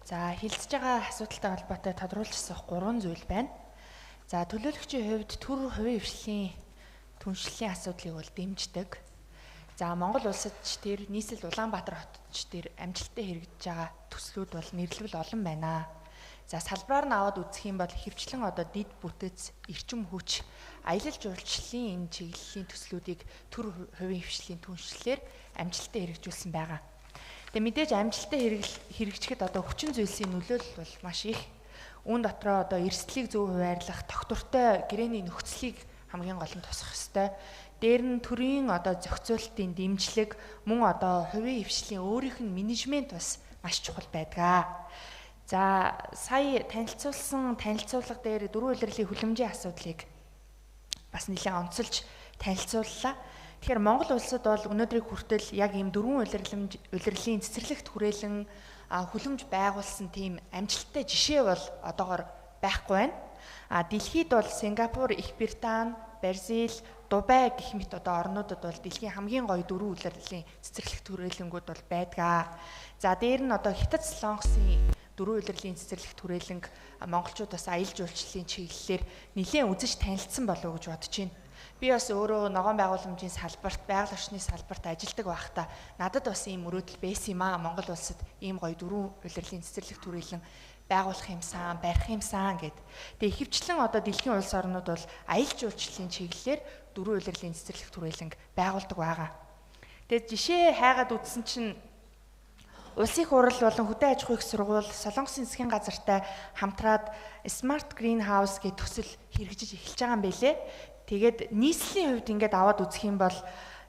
За хэлцэж байгаа асуудалтай холбоотой тодруулж асуух 3 зүйл байна. За төлөөлөгчийн хувьд төр хувийн хвшлийн түншлэлийн асуудлыг бол дэмждэг. За Монгол улсад ч тэр нийслэл Улаанбаатар хотод ч тэр амжилттай хэрэгжиж байгаа төслүүд бол нэрлэвэл олон байна. За салбараар нь аваад үзэх юм бол хэвчлэн одоо дид бүтэц, эрчим хүч, аялал жуулчлалын энэ чиглэлийн төслүүдийг төр хувийн хвшлийн түншлэлээр амжилттай хэрэгжүүлсэн байгаа. Тэгээ мэдээж амжилттай хэрэгжихэд одоо хүчин зүйлсийн нөлөөлөл бол маш их. Үүн дотроо одоо эрсдлийг зөв хуваарлах, тогтвортой гэрээний нөхцөлийг хамгийн гол нь тусах ёстой. Дээр нь төрийн одоо зохицуулалтын дэмжлэг, мөн одоо хувийн хвшлийн өөрийнх нь менежмент бас маш чухал байдаг. За сая танилцуулга дээр дөрвөн улирлын хүлэмжийн асуудлыг бас нэлээд онцолж танилцууллаа. Тэгэхээр Монгол улсад бол өнөөдрийг хүртэл яг ийм дөрвөн улирлын цэцэрлэгт хүрээлэн хүлэмж байгуулсан тийм амжилттай жишээ бол одоогоор байхгүй байна. Дэлхийд бол Сингапур, Их Британи, Бразил, Дубай гэх мэт одоо орнуудад бол дэлхийн хамгийн гоё дөрвөн улирлын цэцэрлэгт хүрээлэнгүүд бол байдаг. За дээр нь одоо Хятад, Солонгосын дөрвөн улирлын цэцэрлэгт хүрээлэнг монголчууд бас аялал жуулчлалын чиглэлээр нэлээд үзэж танилцсан болов уу гэж бодож байна. Би бас өөрөө ногоон байгууламжийн салбарт, байгаль орчны салбарт ажилладаг байхдаа надад бас ийм мөрөөдөл байсан юм аа. Монгол улсад ийм гоё дөрвөн улирлын цэцэрлэгт хүрээлэн байгуулах юмсан, барих юмсан гэд. Тэгээ ихэвчлэн одоо дэлхийн улс орнууд бол аялал жуулчлалын чиглэлээр дөрвөн улирлын цэцэрлэгт хүрээлэн байгуулдаг байгаа. Тэгээ жишээ хайгаад үзсэн чинь Улсын хурал болон хөдөө аж ахуйн их сургууль, Солонгосын засгийн газартай хамтраад Smart Greenhouse гэх төсөл хэрэгжиж эхэлж байгаа юм билэ. Тэгээд нийслэлийн хувьд ингээд аваад үзэх юм бол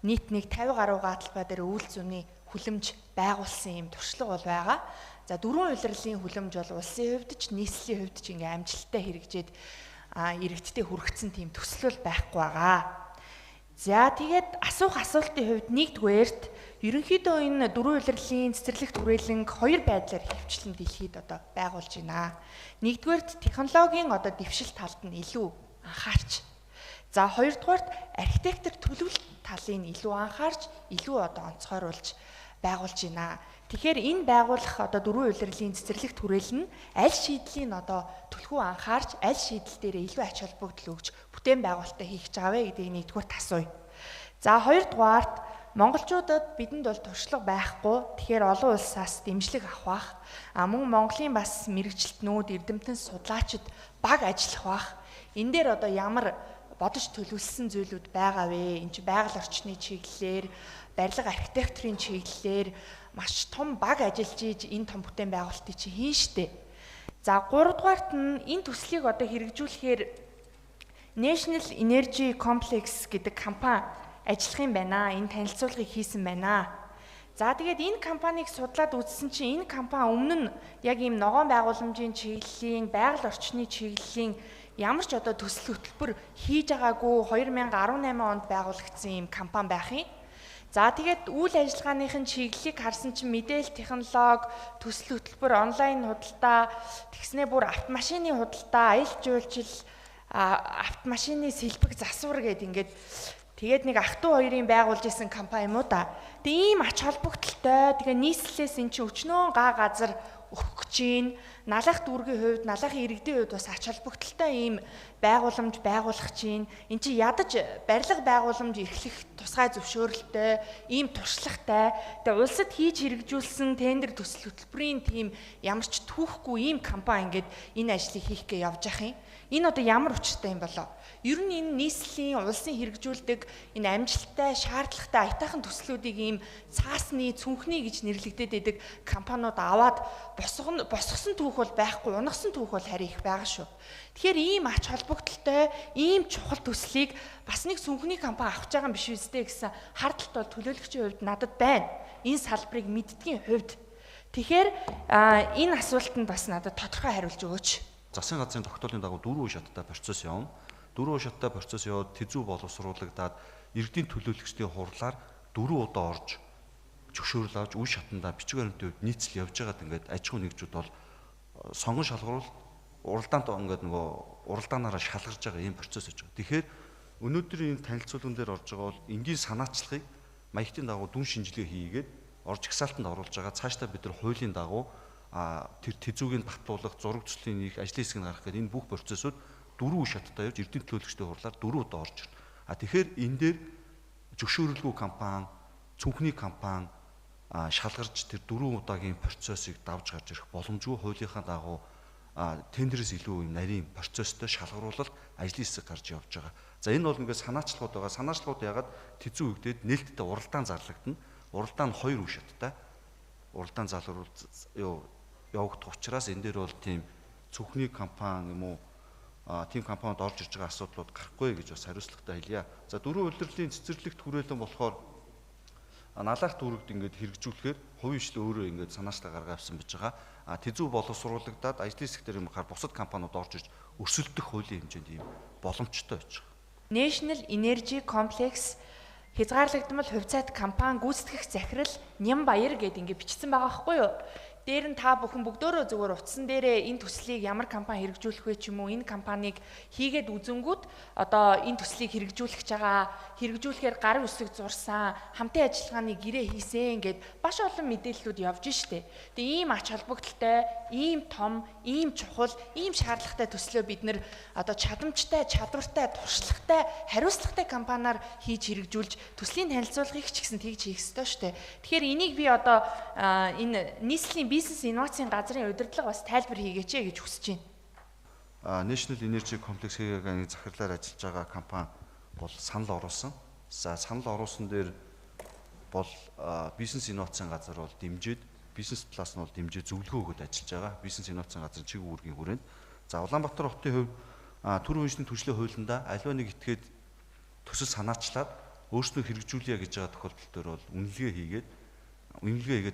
нийт нэг 50 гаруй гатлбай дээр үйл зүйний хүлэмж байгуулсан юм туршлага бол байгаа. За дөрвөн улирлын хүлэмж бол улсын хувьд ч нийслэлийн хувьд ч ингээд амжилттай хэрэгжээд иргэдтэй хүргэсэн тийм төсөл бол байхгүй байгаа. За тэгээд асуух асуултын хувьд нэгдүгээрт ерөнхийдөө энэ дөрвөн улирлын цэцэрлэгт хүрээлэнг хоёр байдлаар хэвчлэн дэлхийд одоо байгуулж байна. Нэгдүгээрт технологийн одоо дэвшил талд нь илүү анхаарч. За хоёрдугаарт архитектор төлөвлөлт талыг илүү анхаарч, илүү одоо онцгойруулж байгуулж байна. Тэгэхээр энэ байгуулах одоо дөрвөн улирлын цэцэрлэгт хүрээлэн аль шийдлийн одоо түлхүү анхаарч, аль шийдэл дээр илүү ач холбогдол өгч бүтээн байгуулалтаа хийх гэж байгаа вэ гэдгийг нэгдүгээрт асууя. За хоёрдугаарт монголчуудад бидэнд бол туршлага байхгүй. Тэгэхээр олон улсаас дэмжлэг авах бах. Мөн Монголын бас мэрэгчлэтнүүд, эрдэмтэн судлаачид баг ажиллах бах. Энэ дээр одоо ямар бодож төлөвлөсөн зүйлүүд байгаа вэ? Энд чинь байгаль орчны чиглэлээр, барилга архитектурын чиглэлээр маш том баг ажиллаж ийж энэ том бүтээн байгуулалтыг чи хийн штэ. За гуравдугаарт нь энэ төслийг одоо хэрэгжүүлэхээр National Energy Complex гэдэг компани ажиллах юм байна. Энэ танилцуулгыг хийсэн байна. За тэгээд энэ компанийг судлаад үзсэн чинь энэ компани өмнө нь яг ийм ногоон байгууламжийн чиглэлийн, байгаль орчны чиглэлийн ямар ч одоо төсөл хөтөлбөр хийж байгаагүй 2018 онд байгуулагдсан ийм компани байх юм. За тэгээд үйл ажиллагааныхын чиглэлийг харсан чинь мэдээлэл технологи, төсөл хөтөлбөр, онлайн худалдаа, тэгснээ бүр автомашины худалдаа, аялал жуулчлал, автомашины сэлбэг засвар гэдэг ингээд тэгээд нэг ах トゥ хоёрын байгуулж исэн компани юм уу да. Тэгээ ийм ач холбогдолтой. Тэгээ нийслэлээс эн чинь өчнөө газар өгөх гэж байна. Налах дүүргийн хувьд, налахын иргэдийн хувьд бас ач холбогдолтой ийм байгууламж байгуулах чинь. Эн чинь ядаж барилга байгууламж эрхлэх тусгай зөвшөөрөлтэй, ийм туршлагатай. Тэгээ улсад хийж хэрэгжүүлсэн тендер төсөл хөтөлбөрийн тийм ямар ч түүхгүй ийм компани ингээд энэ ажлыг хийх гэж явж ах юм. Энэ одоо ямар учиртай юм болоо? Ер нь энэ нийслэлийн улсын хэрэгжүүлдэг энэ амжилттай, шаардлагатай аятайхан төслүүдийг ийм цаасны, цүнхний гэж нэрлэгдээд байдаг компаниуд аваад босгосон түүх бол байхгүй, унагсан түүх бол харин их байгаа шүү. Тэгэхээр ийм ач холбогдолтой, ийм чухал төслийг бас нэг цүнхний компани авч байгаа юм биш үстэй гэсэн хардталт бол төлөөлөгчийн хувьд надад байна. Энэ салбарыг мэддгийн хувьд. Тэгэхээр энэ асуултанд бас надад тодорхой хариулж өгөөч. Засгийн газрын тогтоолын дагуу 4 үе шаттай процесс явна. 4 үе шаттай процесс яваад тэзүү боловсруулагдаад иргэдийн төлөөлөгчдийн хурлаар 4 удаа орж зөвшөөрөл авч үе шатандаа бичиг баримтын хувьд нийцэл явж байгаад ингээд аж ахуйн нэгжүүд бол сонгон шалгаруул уралдаанд ингээд нөгөө уралдаанаараа шалгарж байгаа ийм процесс гэж байгаа. Тэгэхээр өнөөдрийн энэ танилцуулган дээр орж байгаа бол энгийн санаачлагыг маягтын дагуу дүн шинжилгээ хийгээд орж гсаалтанд оруулж байгаа. Цаашдаа бид нар хуулийн дагуу тэр тэзүүгийн батлуулах, зураг төслийн нэг ажлын хэсэг нь гарах гэдэг энэ бүх процессыг 4 үе шаттай явж эрдэнэ төлөөлөгчдийн хурлаар 4 удаа орж ирнэ. Тэгэхээр энэ дээр зөвшөөрлгүй компани, цүнхний компани шалгарч тэр 4 удаагийн процессыг давж гарч ирэх боломжгүй, хуулийнхаа дагуу тендерээс илүү нарийн процесстой шалгаруулалт ажлын хэсэг гарч явж байгаа. За энэ бол ингээд санаачлагууд байгаа. Санаачлагууд ягаад тэзүү үгдээд нээлттэй уралдаан зарлагдана. Уралдаан нь 2 үе шаттай. Уралдаан явагдах учраас энэ дээр бол тийм цүнхний компани юм уу тийм компанид орж ирж байгаа асуудлууд гарахгүй гэж бас хариуцлагатай хэлье. За дөрвөн улирлын цэцэрлэгт хүрээлэн болохоор налах дүүрэгд ингээд хэрэгжүүлэхээр хувийн хвшлээ өөрөө ингээд санаачлаа гаргаа авсан байж байгаа. Тэзүү боловсруулагдаад ажлын хэсгээр юм хаар бусад компаниуд орж ирж өрсөлдөх хуулийн хэмжээнд ийм боломжтой байж байгаа. National Energy Complex хязгаарлагдмал хувьцаат компани гүйцэтгэх захирал Нямбаяр гэдэг ингээд бичсэн байгаа байхгүй юу? Дээр нь та бүхэн бүгдөө зөвөр утсан дээрээ энэ төслийг ямар компани хэрэгжүүлэх вэ ч юм уу, энэ компанийг хийгээд үзэнгүүт одоо энэ төслийг хэрэгжүүлэх байгаа, хэрэгжүүлэхээр гарын үсэг зурсан, хамтын ажиллагааны гэрээ хийсэн гэд маш олон мэдээллүүд явж штэ. Тэгээ ийм ач холбогдолтой, ийм том, ийм чухал, ийм шаардлагатай төслөө бид нэр одоо чадамжтай, чадвартай, туршлагатай, хариуцлагатай компаниар хийж хэрэгжүүлж төслийн танилцуулгыг ч гэсэн тэгж хийх ёстой штэ. Тэгэхээр энийг би одоо энэ нийслэлийн бизнес инновацийн газрын удирдлага бас тайлбар хийгээч гэж хүсэж байна. National Energy Complex HG-ийн захирлаар ажиллаж байгаа компани бол санал оруулсан. За санал оруулсан дээр бол бизнес инновацийн газар бол дэмжиж, бизнес плас нь бол дэмжиж зөвлөгөө өгöd ажиллаж байгаа. Бизнес инновацийн газрын чиг үүргийн хүрээнд. За Улаанбаатар хотын хувьд төрийн үндэсний түвшлийн хуулиндаа аливаа нэг этгээд төсөл санаачлаад өөрснөө хэрэгжүүлье гэж байгаа тохиолдол төр бол үнэлгээ хийгээд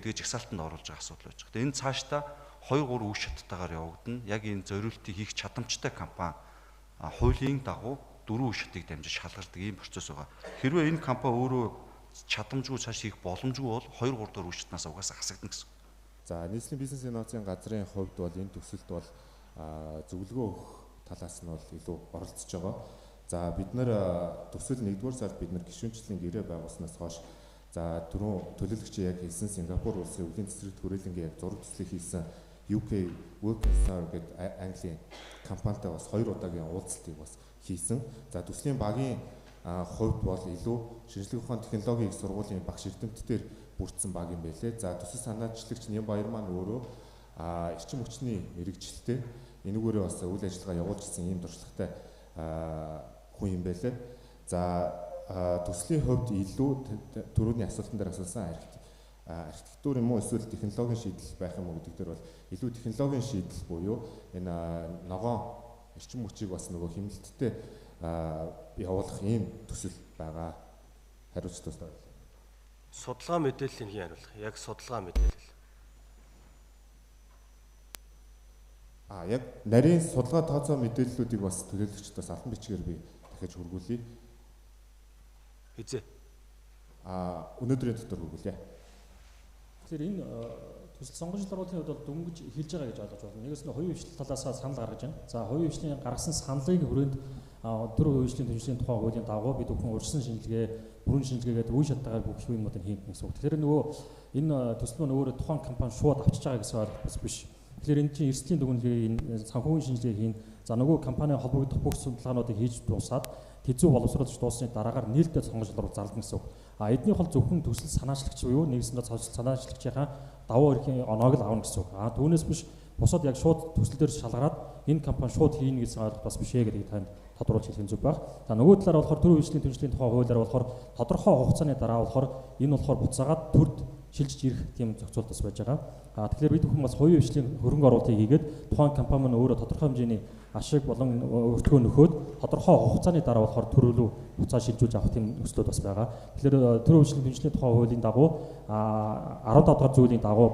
тэгээ жагсаалтанд оруулж байгаа асуудал байж байгаа. Энэ цаашдаа 2-3 үе шаттайгаар явагдана. Яг энэ зориултыг хийх чадамжтай компани хуулийн дагуу 4 үе шатыг дамжиж шалгардаг ийм процесс байгаа. Хэрвээ энэ компани өөрөө чадамжгүй цааш хийх боломжгүй бол 2-3 дахь үе шатнаас угаасаа хасагдана гэсэн. За нийслэлийн бизнес инновацийн газрын хувьд бол энэ төсөлд бол зөвлөгөө өгөх талаас нь бол илүү оролцож байгаа. За бид нэр төсөл 1-р сард бид нэр гишүүнчлэлийн гэрээ байгуулснаас хойш за түрүүн төлөөлөгчийн яг хэлсэн Сингапур улсын өвлийн цэцэрлэгт хүрээлэнгийн яг зураг төслийг хийсэн UK Work Star гэдэг Английн компанитай бас 2 удаагийн уулзалтыг бас хийсэн. За төслийн багийн хувьд бол илүү шинжлэх ухааны технологийн их сургуулийн багш эрдэмтдээр бүрдсэн баг юм байлээ. За төсөл санаачлагч Нямбаяр маань өөрөө эрчим хүчний мэрэгчлэлтэй энүүгээрээ бас үйл ажиллагаа явуулж ирсэн ийм туршлагатай хүн юм байлээ. За төслийн хувьд илүү түрүүний асуултан дээр асуусан архитектур юм уу эсвэл технологийн шийдэл байх юм уу гэдэг дээр бол илүү технологийн шийдэл буюу энэ ногоон эрчим хүчийг бас нөгөө хэмнэлттэй явуулах ийм төсөл байгаа. Хариуцлага тавьлаа. Судалгаа мэдээллийг хий хариулах. Яг судалгаа мэдээлэл. Яг нарийн судалгаа тооцоо мэдээллүүдийг бас төлөөлөгчд бас албан бичгээр би дахиж хургуулъя. Хизээ. Өнөөдрийн дотор хургуулъя. Тэгэхээр энэ төсөл сонгон шалгаруулалтын хувьд бол дөнгөж эхэлж байгаа гэж ойлгож байна. Нэгээс нь хувийн хвшил талаас санал гаргаж байна. За хувийн хвшлийн гаргасан саналын хүрээнд төр хувийн хвшлийн төвшлийн тухай хуулийн дагуу бид бүхэн урьдчилан шинжилгээ, бүрэн шинжилгээгээд үе шаттайгаар бүх юмнуудыг хийн гэсэн үг. Тэгэхээр нөгөө энэ төсөл нь өөрөө тухайн компани шууд авчиж байгаа гэсэн ойлголт биш. Тэгэхээр энэ чинь эрсдлийн дүгнэлтийн санхүүгийн шинжилгээ хийн. За нөгөө компанийн холбогдох бүх судалгаануудыг хийж дуусаад тэзүү боловсруулж дууссаны дараагаар нээлттэй сонгон шалгаруулалт зарлана гэсэн үг. Эднийх бол зөвхөн төсөл санаачлагч буюу нэгсэндээ санаачлагчийн давуу эрхийн оноог л авна гэсэн үг. Түүнээс биш бусад яг шууд төсөл дээр шалгараад энэ компани шууд хийнэ гэсэн ойлголт бас биш ээ гэдгийг танд тодруулж хэлэх зүг баг. За нөгөө талаар болохоор төр хвшлийн түншлэлийн тухай хуулиар болохоор тодорхой хугацааны дараа болохоор энэ болохоор буцаагаад төрд шилжиж ирэх тийм зохицуулт бас байж байгаа. Тэгэхээр бид бүхэн бас хувийн хвшлийн хөрөнгө оруулалтыг хийгээд тухайн компани маань өөрөө тодорхой хэмжээний ашиг болон өртгөө нөхөөд тодорхой хугацааны дараа болохоор төрөлөө хугацаа шилжүүлж авах тийм нөхцлүүд бас байгаа. Тэгэхээр төр хвшлийн түншлэлийн тухай хуулийн дагуу 15 дахь зүйлийн дагуу